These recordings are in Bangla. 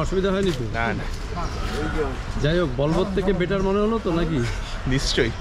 অসুবিধা হয়নি তো? না না, যাই হোক, বলবৎ থেকে বেটার মনে হলো তো নাকি? নিশ্চয়ই।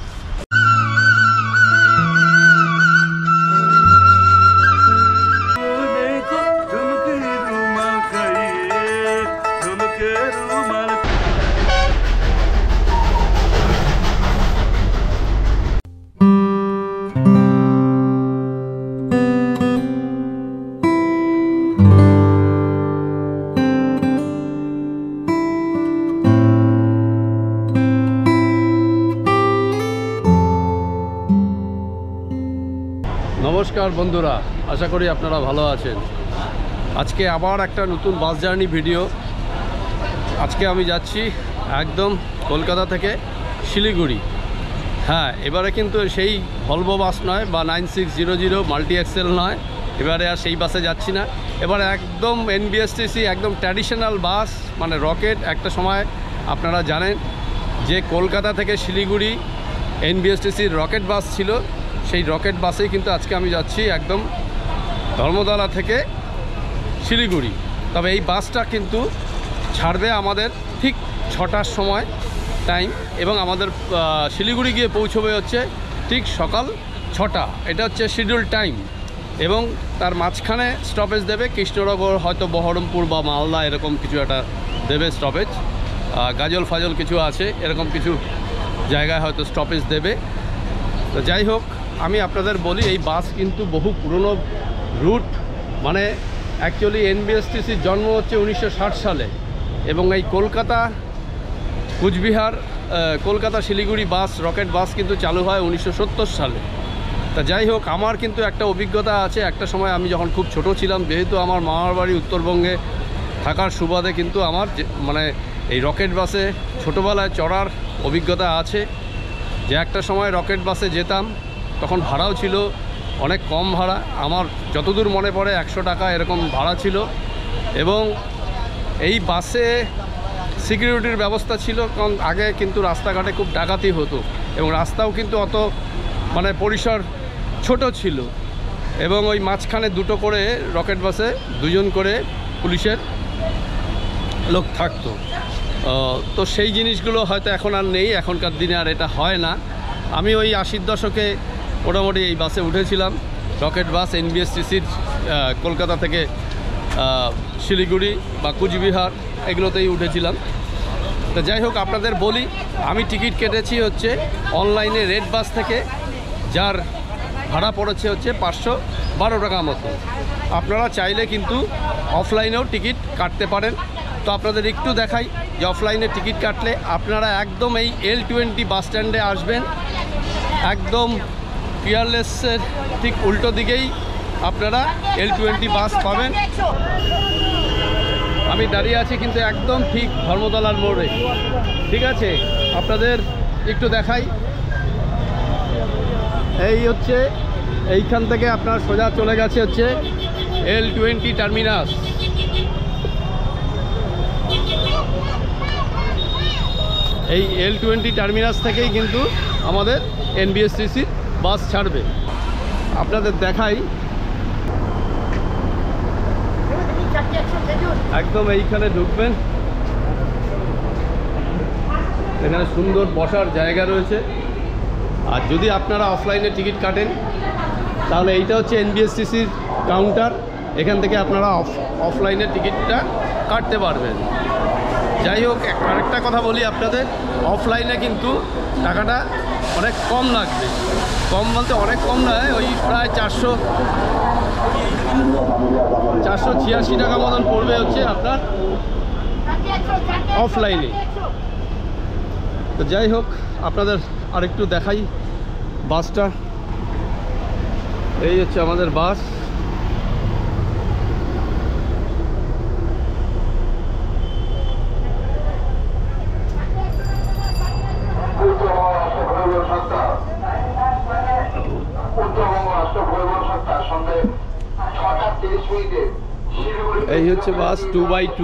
নমস্কার বন্ধুরা, আশা করি আপনারা ভালো আছেন। আজকে আবার একটা নতুন বাস জার্নি ভিডিও। আজকে আমি যাচ্ছি একদম কলকাতা থেকে শিলিগুড়ি। হ্যাঁ, এবারে কিন্তু সেই ভলভো বাস নয় বা 9600 মাল্টি এক্সেল নয়, এবারে আর সেই বাসে যাচ্ছি না। এবারে একদম এনবিএসটিসি, একদম ট্র্যাডিশনাল বাস, মানে রকেট। একটা সময় আপনারা জানেন যে কলকাতা থেকে শিলিগুড়ি এনবিএসটিসির রকেট বাস ছিল, সেই রকেট বাসেই কিন্তু আজকে আমি যাচ্ছি একদম ধর্মতলা থেকে শিলিগুড়ি। তবে এই বাসটা কিন্তু ছাড়বে আমাদের ঠিক 6টার সময় টাইম, এবং আমাদের শিলিগুড়ি গিয়ে পৌঁছবে হচ্ছে ঠিক সকাল 6টা। এটা হচ্ছে শিডিউল টাইম, এবং তার মাঝখানে স্টপেজ দেবে কৃষ্ণনগর, হয়তো বহরমপুর বা মালদা, এরকম কিছু একটা দেবে স্টপেজ। গাজল ফাজল কিছু আছে, এরকম কিছু জায়গায় হয়তো স্টপেজ দেবে। তো যাই হোক, আমি আপনাদের বলি, এই বাস কিন্তু বহু পুরনো রুট। মানে অ্যাকচুয়ালি এনবিএসটিসির জন্ম হচ্ছে 1960 সালে, এবং এই কলকাতা কুচবিহার কলকাতা শিলিগুড়ি বাস, রকেট বাস কিন্তু চালু হয় 1970 সালে। তা যাই হোক, আমার কিন্তু একটা অভিজ্ঞতা আছে। একটা সময় আমি যখন খুব ছোট ছিলাম, যেহেতু আমার মামার বাড়ি উত্তরবঙ্গে থাকার সুবাদে কিন্তু আমার মানে এই রকেট বাসে ছোটোবেলায় চড়ার অভিজ্ঞতা আছে। যে একটা সময় রকেট বাসে যেতাম, তখন ভাড়াও ছিল অনেক কম ভাড়া। আমার যতদূর মনে পড়ে 100 টাকা এরকম ভাড়া ছিল, এবং এই বাসে সিকিউরিটির ব্যবস্থা ছিল। কারণ আগে কিন্তু রাস্তাঘাটে খুব ডাকাতি হতো, এবং রাস্তাও কিন্তু অত মানে পরিসর ছোট ছিল, এবং ওই মাঝখানে দুটো করে রকেট বাসে 2 জন করে পুলিশের লোক থাকতো। তো সেই জিনিসগুলো হয়তো এখন আর নেই, এখনকার দিনে আর এটা হয় না। আমি ওই 80-র দশকে মোটামুটি এই বাসে উঠেছিলাম, রকেট বাস এনবিএসটিসির, কলকাতা থেকে শিলিগুড়ি বা কুচবিহার এগুলোতেই উঠেছিলাম। তো যাই হোক, আপনাদের বলি, আমি টিকিট কেটেছি হচ্ছে অনলাইনে রেড বাস থেকে, যার ভাড়া পড়েছে হচ্ছে 512 টাকা মতো। আপনারা চাইলে কিন্তু অফলাইনেও টিকিট কাটতে পারেন। তো আপনাদের একটু দেখাই যে অফলাইনে টিকিট কাটলে আপনারা একদম এই L20 বাস স্ট্যান্ডে আসবেন। একদম পিয়ারলেসের ঠিক উল্টো দিকেই আপনারা L20 বাস পাবেন। আমি দাঁড়িয়ে আছি কিন্তু একদম ঠিক ধর্মতলার মোড়ে, ঠিক আছে? আপনাদের একটু দেখাই, এই হচ্ছে এইখান থেকে আপনার সোজা চলে গেছে হচ্ছে L20 টার্মিনাস। এই L20 টার্মিনাস থেকেই কিন্তু আমাদের এনবিএসটিসি বাস ছাড়বে। আপনাদের দেখাই, একদম এইখানে ঢুকবেন, এখানে সুন্দর বসার জায়গা রয়েছে। আর যদি আপনারা অফলাইনে টিকিট কাটেন, তাহলে এইটা হচ্ছে এনবিএসটিসির কাউন্টার, এখান থেকে আপনারা অফলাইনে টিকিটটা কাটতে পারবেন। যাই হোক, আরেকটা কথা বলি আপনাদের, অফলাইনে কিন্তু টাকাটা অনেক কম লাগবে। কম বলতে অনেক কম নয়, ওই প্রায় 486 টাকা মতন পড়বে হচ্ছে আপনার অফলাইনে। তো যাই হোক, আপনাদের আরেকটু দেখাই বাসটা। এই হচ্ছে আমাদের বাস। এই হচ্ছে বাস 2x2।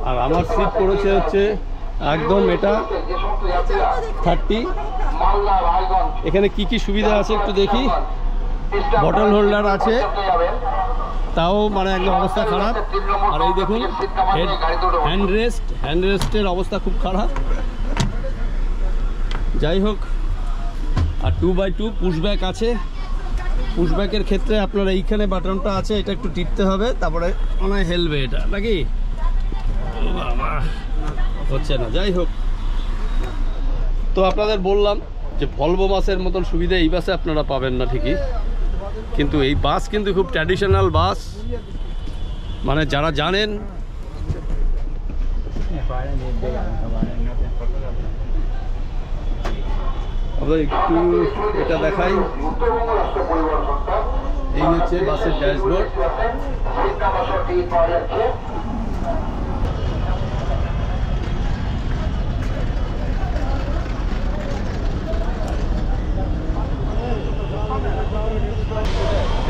আর আমার সিট পড়েছে হচ্ছে একদম এটা 30। এখানে কি কি সুবিধা আছে একটু দেখি। বটল হোল্ডার আছে, তাও মানে একদম অবস্থা খারাপ। আর এই দেখুন হ্যান্ড রেস্টের অবস্থা খুব খারাপ। যাই হোক, আর 2x2 পুশব্যাক আছে। পুশব্যাকের ক্ষেত্রে আপনার এইখানে বাটনটা আছে, এটা একটু টিপতে হবে, তারপরে মনে হয় হেলবে এটা, নাকি হচ্ছে না। যাই হোক, তো আপনাদের বললাম যে ভলভো বাসের মতন সুবিধা এই বাসে আপনারা পাবেন না ঠিকই, কিন্তু এই বাস কিন্তু খুব ট্র্যাডিশনাল বাস। মানে যারা জানেন, একটু এটা দেখাই, এই হচ্ছে বাসের ড্যাশবোর্ড।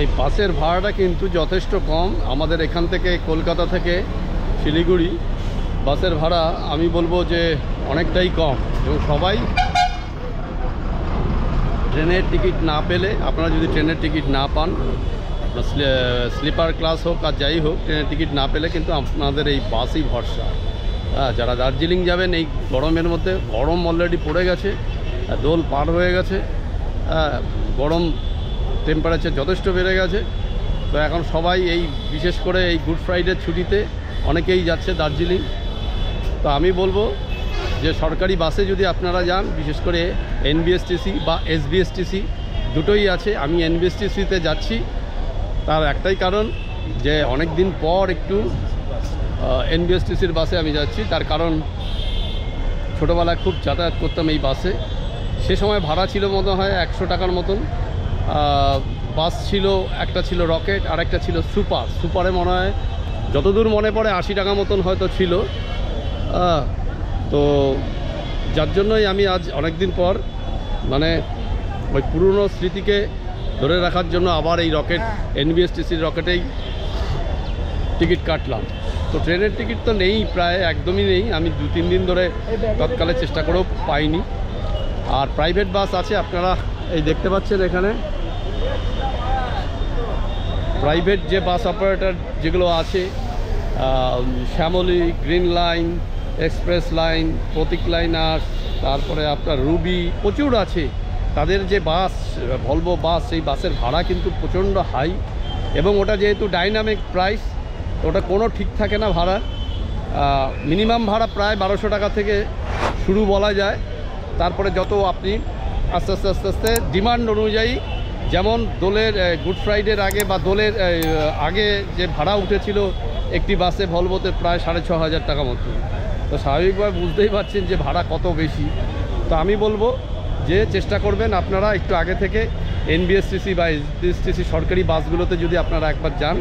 এই বাসের ভাড়াটা কিন্তু যথেষ্ট কম। আমাদের এখান থেকে কলকাতা থেকে শিলিগুড়ি বাসের ভাড়া আমি বলবো যে অনেকটাই কম, এবং সবাই ট্রেনের টিকিট না পেলে, আপনারা যদি ট্রেনের টিকিট না পান, স্লিপার ক্লাস হোক আর যাই হোক, ট্রেনের টিকিট না পেলে কিন্তু আপনাদের এই বাসই ভরসা। যারা দার্জিলিং যাবেন এই গরমের মধ্যে, গরম অলরেডি পড়ে গেছে, দোল পার হয়ে গেছে, গরম টেম্পারেচার যথেষ্ট বেড়ে গেছে। তো এখন সবাই এই বিশেষ করে এই গুড ফ্রাইডের ছুটিতে অনেকেই যাচ্ছে দার্জিলিং। তো আমি বলবো যে সরকারি বাসে যদি আপনারা যান, বিশেষ করে এনবিএসটিসি বা এসবিএসটিসি দুটোই আছে। আমি এনবিএসটিসিতে যাচ্ছি, তার একটাই কারণ যে অনেক দিন পর একটু এনবিএসটিসির বাসে আমি যাচ্ছি। তার কারণ ছোটোবেলায় খুব যাতায়াত করতাম এই বাসে, সে সময় ভাড়া ছিল মনে হয় 100 টাকার মতন। বাস ছিল, একটা ছিল রকেট আর একটা ছিল সুপার। সুপারে মনে হয় যতদূর মনে পড়ে 80 টাকা মতন হয়তো ছিল। তো যার জন্যই আমি আজ অনেক দিন পর মানে ওই পুরনো স্মৃতিকে ধরে রাখার জন্য আবার এই রকেট, এনবিএসটিসির রকেটেই টিকিট কাটলাম। তো ট্রেনের টিকিট তো নেই, প্রায় একদমই নেই। আমি 2-3 দিন ধরে তৎকালে চেষ্টা করেও পাইনি। আর প্রাইভেট বাস আছে, আপনারা এই দেখতে পাচ্ছেন এখানে প্রাইভেট যে বাস অপারেটর যেগুলো আছে, Shyamoli, Green Line, Express Line, Protik Liners, তারপরে আপনার রুবি, প্রচুর আছে। তাদের যে বাস, ভলভো বাস, সেই বাসের ভাড়া কিন্তু প্রচণ্ড হাই, এবং ওটা যেহেতু ডাইনামিক প্রাইস, ওটা কোনো ঠিক থাকে না ভাড়া। মিনিমাম ভাড়া প্রায় 1200 টাকা থেকে শুরু বলা যায়। তারপরে যত আপনি আস্তে আস্তে আস্তে আস্তে ডিমান্ড অনুযায়ী, যেমন দোলের গুড ফ্রাইডের আগে বা দোলের আগে যে ভাড়া উঠেছিল একটি বাসে ভলভোতে প্রায় 6500 টাকা মতো। তো স্বাভাবিকভাবে বুঝতেই পারছেন যে ভাড়া কত বেশি। তো আমি বলবো যে চেষ্টা করবেন আপনারা একটু আগে থেকে এনবিএসটিসি বা এসবিএসটিসি সরকারি বাসগুলোতে যদি আপনারা একবার যান,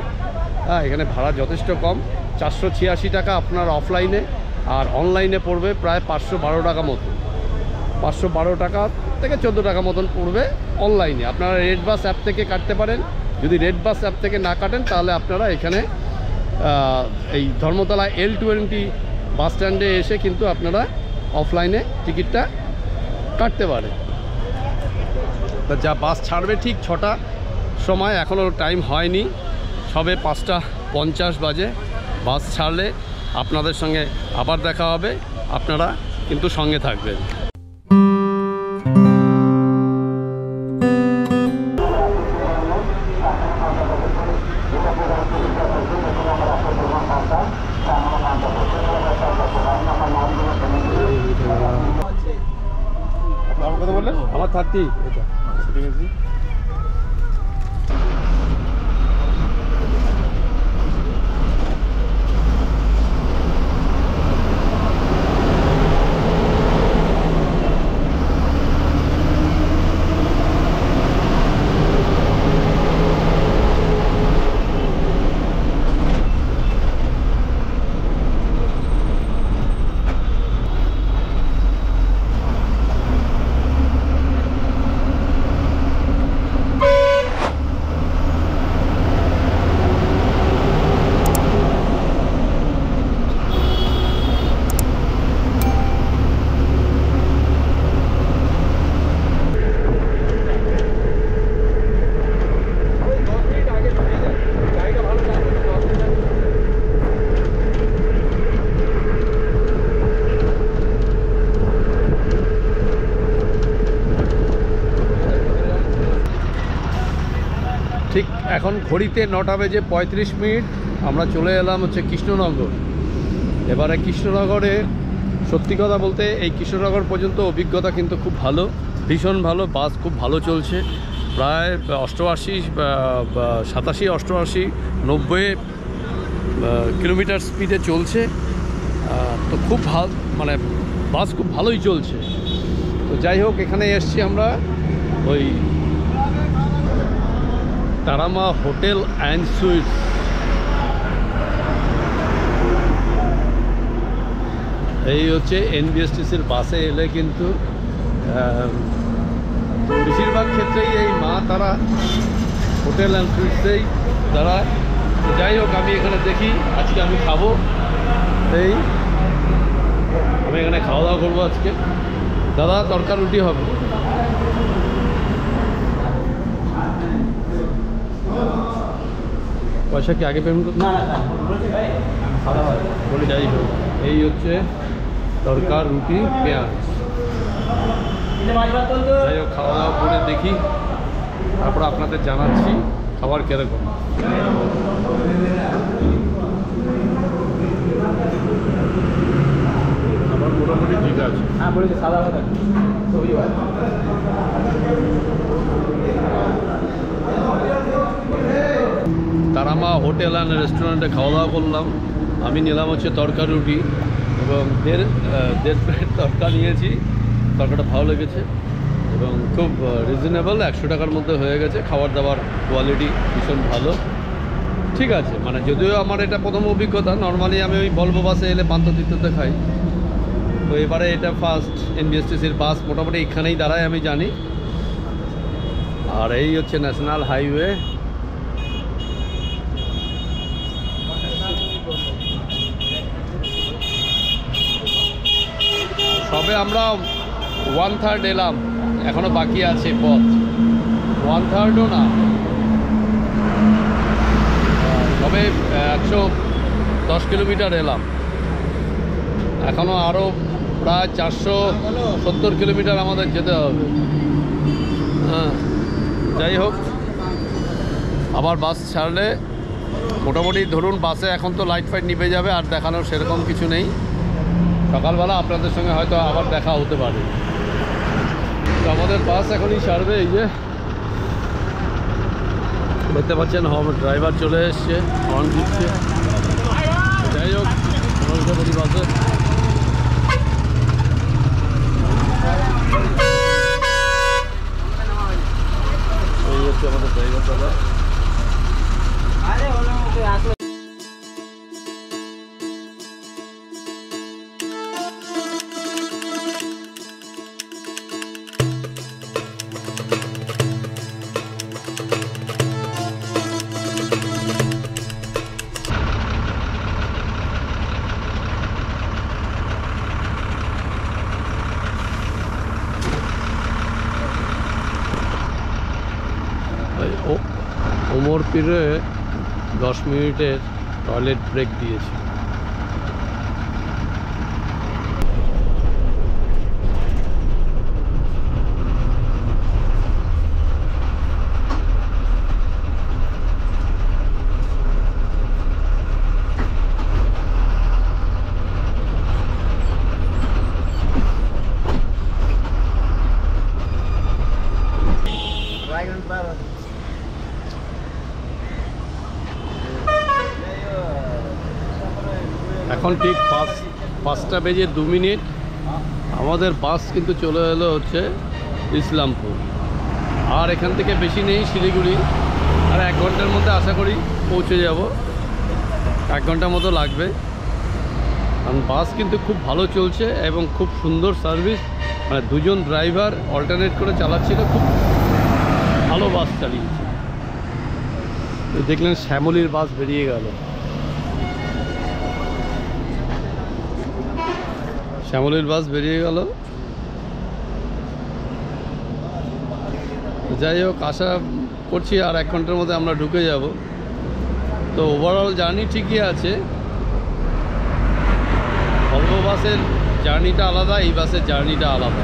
এখানে ভাড়া যথেষ্ট কম। 486 টাকা আপনার অফলাইনে, আর অনলাইনে পড়বে প্রায় 512 টাকা মতো। 512 টাকা থেকে 14 টাকা মতন পড়বে অনলাইনে। আপনারা রেড বাস অ্যাপ থেকে কাটতে পারেন। যদি রেড বাস অ্যাপ থেকে না কাটেন, তাহলে আপনারা এখানে এই ধর্মতলা L20 বাস স্ট্যান্ডে এসে কিন্তু আপনারা অফলাইনে টিকিটটা কাটতে পারেন। তা যা বাস ছাড়বে ঠিক 6টার সময়, এখনও টাইম হয়নি, সবে 5:50 বাজে। বাস ছাড়লে আপনাদের সঙ্গে আবার দেখা হবে, আপনারা কিন্তু সঙ্গে থাকবেন। আমার 30 এটা ঠিক আছে। এখন ঘড়িতে 9:35 আমরা চলে এলাম হচ্ছে কৃষ্ণনগর। এবারে কৃষ্ণনগরে সত্যি কথা বলতে এই কৃষ্ণনগর পর্যন্ত অভিজ্ঞতা কিন্তু খুব ভালো, ভীষণ ভালো। বাস খুব ভালো চলছে, প্রায় 88, 87, 88, 90 কিলোমিটার স্পিডে চলছে। তো খুব ভালো, মানে বাস খুব ভালোই চলছে। তো যাই হোক, এখানে এসছি আমরা ওই তারামা হোটেল অ্যান্ড সুইটস। এই হচ্ছে এনবিএসটিসির বাসে এলে কিন্তু বেশিরভাগ ক্ষেত্রেই এই মা তারা হোটেল অ্যান্ড সুইটসেই দাঁড়ায়। যাই হোক, আমি এখানে দেখি আজকে আমি খাবো, আমি এখানে খাওয়া দাওয়া করবো আজকে। দাদা, তরকার রুটি হবে। পয়সা কি আগে পেমেন্ট করতে? না, বলে যাই হোক, এই হচ্ছে তরকার রুটি পেঁয়াজ। যাই হোক, খাওয়া দাওয়া করে দেখি, তারপর আপনাদের জানাচ্ছি খাবার কীরকম। আমার মোটামুটি ঠিক আছে। হ্যাঁ, বলেছি সাদা ভাত খুবই ভালো। তারামা হোটেল অ্যান্ড রেস্টুরেন্টে খাওয়া দাওয়া করলাম। আমি নিলাম হচ্ছে তরকারি রুটি এবং দেড় প্লেট তরকা নিয়েছি। তরকাটা ভালো লেগেছে এবং খুব রিজনেবল, 100 টাকার মধ্যে হয়ে গেছে। খাবার দাবার কোয়ালিটি ভীষণ ভালো, ঠিক আছে। মানে যদিও আমার এটা প্রথম অভিজ্ঞতা, নর্মালি আমি ওই ভলভো বাসে এলে পান্থতীর্থতে খাই। তো এবারে এটা ফার্স্ট এনবিএসটিসির বাস মোটামুটি এখানেই দাঁড়ায় আমি জানি। আর এই হচ্ছে ন্যাশনাল হাইওয়ে। সবে আমরা 1/3 এলাম, এখনো বাকি আছে পথ। 1/3ও না, সবে 110 কিলোমিটার এলাম। এখনো আরও প্রায় 470 কিলোমিটার আমাদের যেতে হবে। হ্যাঁ, যাই হোক, আবার বাস ছাড়লে মোটামুটি ধরুন বাসে এখন তো লাইট ফাইট নিভে যাবে, আর দেখানোর সেরকম কিছু নেই। সকালবেলা আপনাদের সঙ্গে হয়তো আবার দেখা হতে পারে। তো আমাদের বাস এখনই ছাড়বে। এই যে দেখতে পাচ্ছেন, ড্রাইভার চলে এসছে, হর্ন দিচ্ছে। যাই হোক, বাসে এই হচ্ছে আমাদের ড্রাইভার দাদা। ওমর পীরে 10 মিনিটের টয়লেট ব্রেক দিয়েছে। এখন ঠিক 5টা বেজে 2 মিনিট আমাদের বাস কিন্তু চলে এলো হচ্ছে ইসলামপুর। আর এখান থেকে বেশি নেই, শিলিগুড়ি। আর 1 ঘন্টার মধ্যে আশা করি পৌঁছে যাব। 1 ঘন্টার মতো লাগবে, কারণ বাস কিন্তু খুব ভালো চলছে এবং খুব সুন্দর সার্ভিস। মানে 2 জন ড্রাইভার অল্টারনেট করে চালাচ্ছিল, খুব ভালো বাস চালিয়েছে। দেখলেন শ্যামলীর বাস বেরিয়ে গেল। শ্যামলীর বাস বেরিয়ে গেল। যাই হোক, আশা করছি আর 1 ঘন্টার মধ্যে আমরা ঢুকে যাব। তো ওভারঅল জার্নি ঠিকই আছে। ভলভো বাসের জার্নিটা আলাদা, এই বাসের জার্নিটা আলাদা।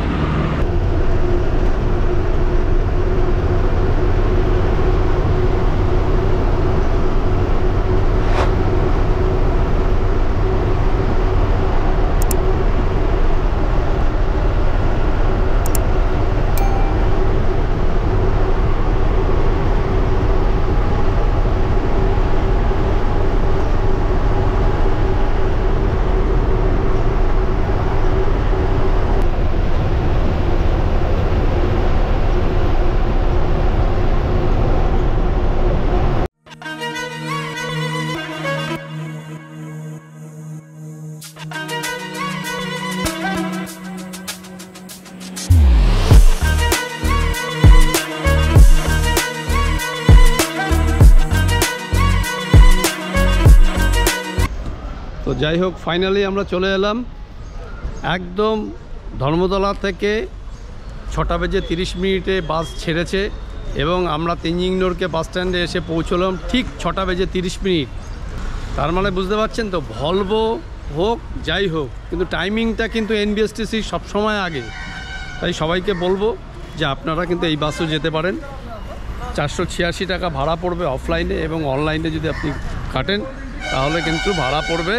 যাই হোক, ফাইনালি আমরা চলে এলাম একদম ধর্মতলা থেকে 6টা বেজে 30 মিনিটে বাস ছেড়েছে এবং আমরা তেনজিং নড়কে বাস স্ট্যান্ডে এসে পৌঁছলাম ঠিক 6টা বেজে 30 মিনিট। তার মানে বুঝতে পারছেন তো, ভলভো হোক যাই হোক, কিন্তু টাইমিংটা কিন্তু এনবিএসটিসি সবসময় আগে। তাই সবাইকে বলবো যে আপনারা কিন্তু এই বাসেও যেতে পারেন। 486 টাকা ভাড়া পড়বে অফলাইনে, এবং অনলাইনে যদি আপনি কাটেন তাহলে কিন্তু ভাড়া পড়বে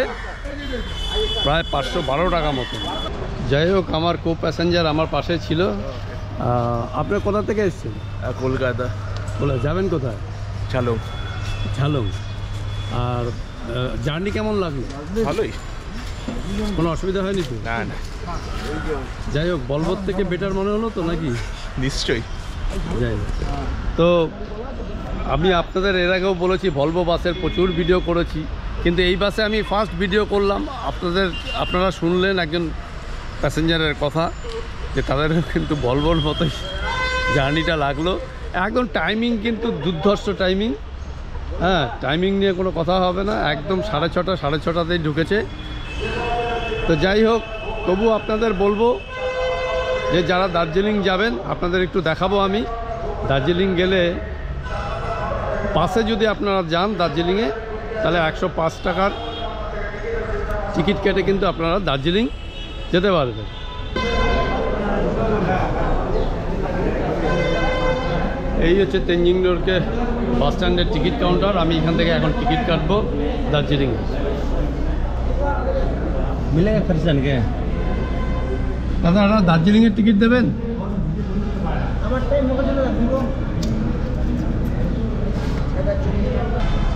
প্রায় 512 টাকা মতো। যাই হোক, আমার কো প্যাসেঞ্জার আমার পাশে ছিল। আপনার কোথা থেকে এসেছেন? কলকাতা। যাবেন কোথায়? ঝালং। ঝালং। আর জার্নি কেমন লাগলো? ভালোই, কোনো অসুবিধা হয়নি তো? না না। যাই হোক, ভলভোর থেকে বেটার মনে হলো তো নাকি? নিশ্চয়ই। যাই হোক, তো আমি আপনাদের এর আগেও বলেছি ভলভো বাসের প্রচুর ভিডিও করেছি, কিন্তু এই বাসে আমি ফার্স্ট ভিডিও করলাম। আপনারা শুনলেন একজন প্যাসেঞ্জারের কথা যে তাদেরও কিন্তু ভলভোর মতোই জার্নিটা লাগলো। একদম টাইমিং কিন্তু দুর্ধর্ষ টাইমিং। হ্যাঁ, টাইমিং নিয়ে কোনো কথা হবে না, একদম 6:30 ঢুকেছে। তো যাই হোক, তবু আপনাদের বলবো যে যারা দার্জিলিং যাবেন, আপনাদের একটু দেখাবো আমি। দার্জিলিং গেলে বাসে যদি আপনারা যান দার্জিলিংয়ে, তাহলে 105 টাকার টিকিট কেটে কিন্তু আপনারা দার্জিলিং যেতে পারবেন। এই হচ্ছে তেনজিং নড়কে বাস স্ট্যান্ডের টিকিট কাউন্টার। আমি এখান থেকে এখন টিকিট কাটবো দার্জিলিং। মিলে খরচানকে দাদা, আপনারা দার্জিলিংয়ের টিকিট দেবেন?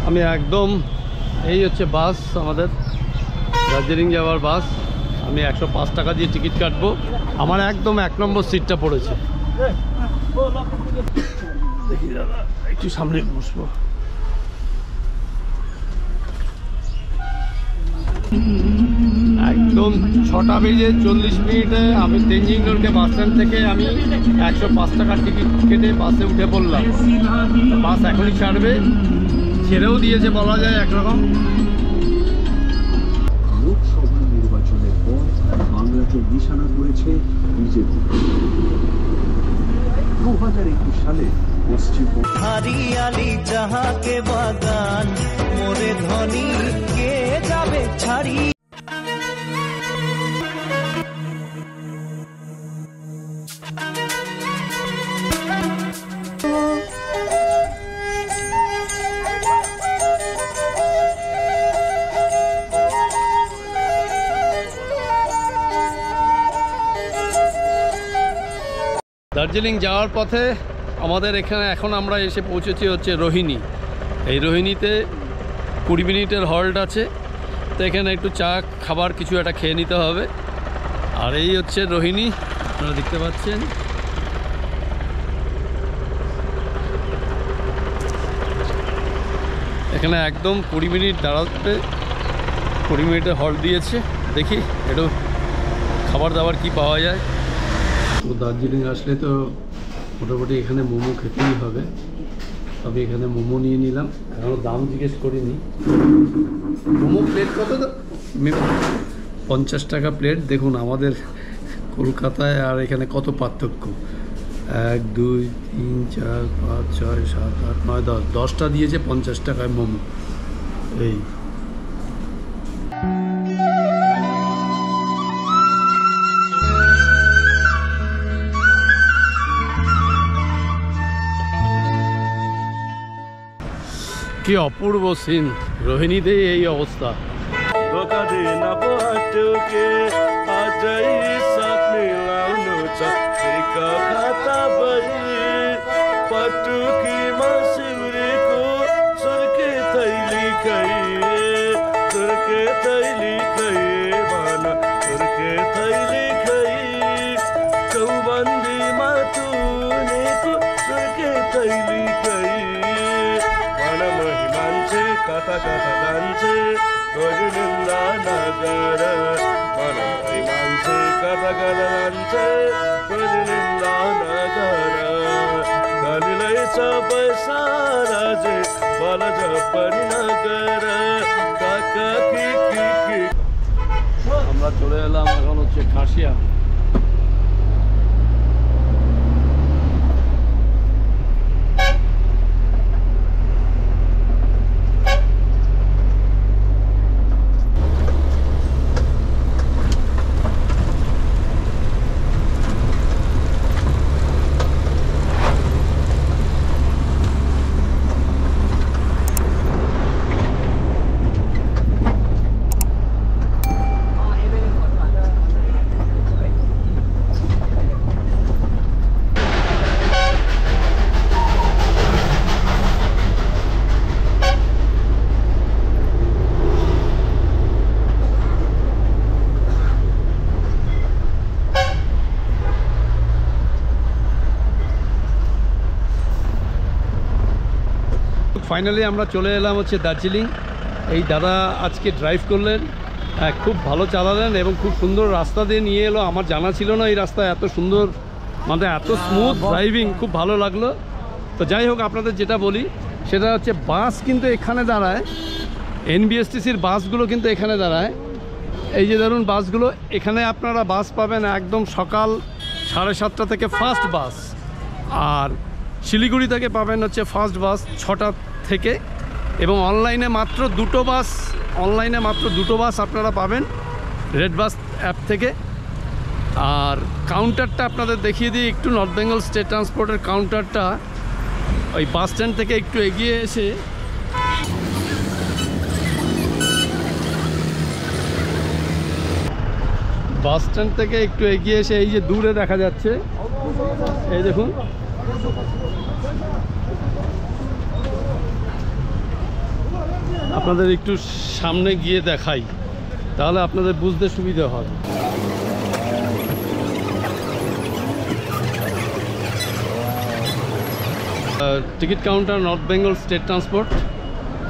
আমি একদম, এই হচ্ছে বাস আমাদের দার্জিলিং যাওয়ার বাস। আমি 105 টাকা দিয়ে টিকিট কাটবো। আমার একদম 1 নম্বর সিটটা পড়েছে। দেখি দাদা, একটু সামনে বসবো। একদম 6টা বেজে 40 মিনিটে আমি তেনজিং নড়কে বাস স্ট্যান্ড থেকে আমি 105 টাকার টিকিট কেটে বাসে উঠে পড়লাম। বাস এখনই ছাড়বে, ছেড়েও দিয়েছে বলা যায় একরকম। লোকসভা নির্বাচনের পর বাংলাকে নিশানা করেছে বিজেপি। 2021 সালে পশ্চিমবঙ্গ হারিয়ালি যাহাকে বাগান মোরে ধনী কে যাবে ছাড়ি। দার্জিলিং যাওয়ার পথে আমাদের এখানে এখন আমরা এসে পৌঁছেছি হচ্ছে রোহিণী। এই রোহিণীতে 20 মিনিটের হল্ট আছে, তো এখানে একটু চা খাবার কিছু একটা খেয়ে নিতে হবে। আর এই হচ্ছে রোহিণী, আপনারা দেখতে পাচ্ছেন। এখানে একদম 20 মিনিট দাঁড়াতে 20 মিনিটের হল্ট দিয়েছে। দেখি একটু খাবার দাবার কি পাওয়া যায়। তো দার্জিলিং আসলে তো মোটামুটি এখানে মোমো খেতেই হবে। আমি এখানে মোমো নিয়ে নিলাম, এখনও দাম জিজ্ঞেস করিনি। মোমো প্লেট কত? 50 টাকা প্লেট। দেখুন আমাদের কলকাতায় আর এখানে কত পার্থক্য। 1 2 3 4 5 6 7 8 9 10, 10টা দিয়েছে 50 টাকায় মোমো। এই কি অপূর্ব সিন, রোহিণীতেই এই অবস্থা। धोका दिन पटके अझै साथ मिलाउनु छ एक खाता भई पटुकीमा सिउरेको सुर्के थैली खै सुर्के थैली खै भन सुर्के थैली खै चौबन्दीमा तुनेको सुर्के थैली खै भन मही मान्छे कता कता जान्छे निन्दा नगर मनलाई मान्छे कता कता जान्छे निन्दा नगर धनीलाई सबै सारा जे बल जपनी नगर काका की চলে এলাম এখন হচ্ছে খাসিয়া। ফাইনালি আমরা চলে এলাম হচ্ছে দার্জিলিং। এই দাদা আজকে ড্রাইভ করলেন, খুব ভালো চালালেন এবং খুব সুন্দর রাস্তা দিয়ে নিয়ে এলো। আমার জানা ছিল না এই রাস্তা এত সুন্দর, মানে এত স্মুথ ড্রাইভিং, খুব ভালো লাগলো। তো যাই হোক, আপনাদের যেটা বলি সেটা হচ্ছে বাস কিন্তু এখানে দাঁড়ায়, এনবিএসটিসির বাসগুলো কিন্তু এখানে দাঁড়ায়। এই যে ধরুন বাসগুলো, এখানে আপনারা বাস পাবেন একদম সকাল 7:30 থেকে ফার্স্ট বাস, আর শিলিগুড়ি থেকে পাবেন হচ্ছে ফার্স্ট বাস 6টা থেকে, এবং অনলাইনে মাত্র দুটো বাস আপনারা পাবেন রেড বাস অ্যাপ থেকে। আর কাউন্টারটা আপনাদের দেখিয়ে দিই একটু, নর্থ বেঙ্গল স্টেট ট্রান্সপোর্টের কাউন্টারটা ওই বাস স্ট্যান্ড থেকে একটু এগিয়ে এসে এই যে দূরে দেখা যাচ্ছে, এই দেখুন, আপনাদের একটু সামনে গিয়ে দেখাই, তাহলে আপনাদের বুঝতে সুবিধা হয়। Ticket counter north Bengal state transport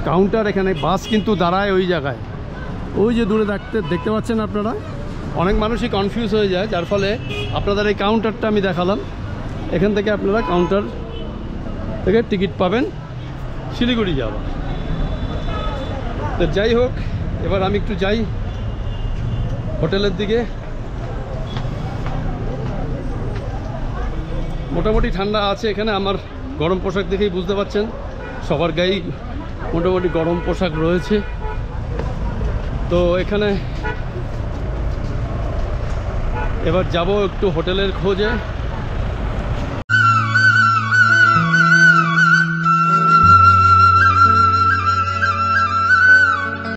counter, এখানে বাস কিন্তু দাঁড়ায় ওই জায়গায়, ওই যে দূরে দেখতে পাচ্ছেন আপনারা। অনেক মানুষই কনফিউজ হয়ে যায়, যার ফলে আপনাদের এই কাউন্টারটা আমি দেখালাম। এখান থেকে আপনারা কাউন্টার থেকে টিকিট পাবেন শিলিগুড়ি যাওয়া। তো যাই হোক, এবার আমি একটু যাই হোটেলের দিকে। মোটামুটি ঠান্ডা আছে এখানে, আমার গরম পোশাক দেখেই বুঝতে পারছেন, সবার গায়েই মোটামুটি গরম পোশাক রয়েছে। তো এখানে এবার যাব একটু হোটেলের খোঁজে।